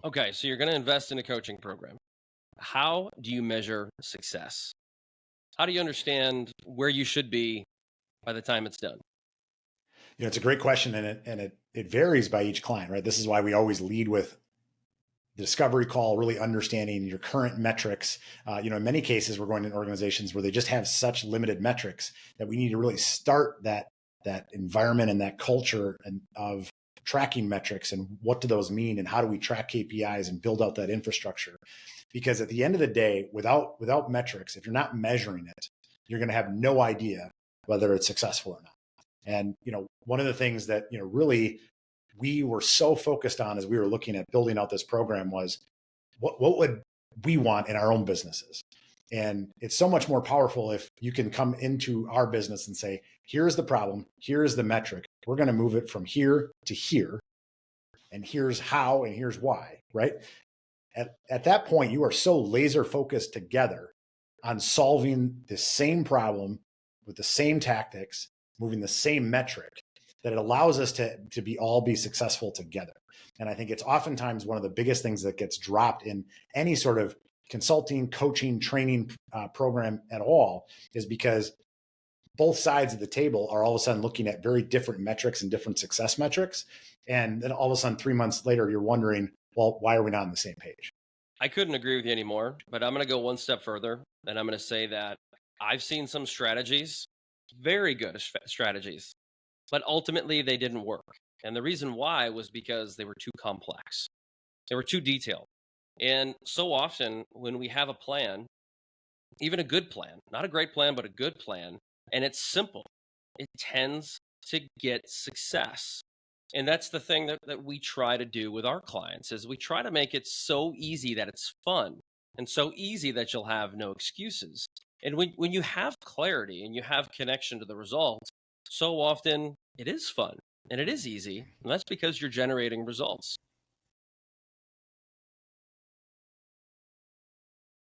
Okay, so you're going to invest in a coaching program. How do you measure success? How do you understand where you should be by the time it's done? It's a great question, and it varies by each client, right? This is why we always lead with the discovery call, really understanding your current metrics. In many cases, we're going to organizations where they just have such limited metrics that we need to really start that environment and that culture of tracking metrics and what do those mean and how do we track KPIs and build out that infrastructure. Because at the end of the day, without metrics, if you're not measuring it, you're going to have no idea whether it's successful or not. And one of the things that really we were so focused on as we were looking at building out this program was what would we want in our own businesses. And it's so much more powerful if you can come into our business and say, here's the problem, here's the metric, we're going to move it from here to here, and here's how and here's why, right? At that point, you are so laser focused together on solving the same problem with the same tactics, moving the same metric, that it allows us to be successful together. And I think it's oftentimes one of the biggest things that gets dropped in any sort of consulting, coaching, training program at all, is because both sides of the table are all of a sudden looking at very different metrics and different success metrics. And then all of a sudden, 3 months later, you're wondering, well, why are we not on the same page? I couldn't agree with you anymore, but I'm going to go one step further. And I'm going to say that I've seen some strategies, very good strategies, but ultimately they didn't work. And the reason why was because they were too complex. They were too detailed. And so often when we have a plan, even a good plan, not a great plan, but a good plan, and it's simple, it tends to get success. And that's the thing that we try to do with our clients, is we try to make it so easy that it's fun, and so easy that you'll have no excuses. And when you have clarity and you have connection to the result, so often it is fun and it is easy. And that's because you're generating results.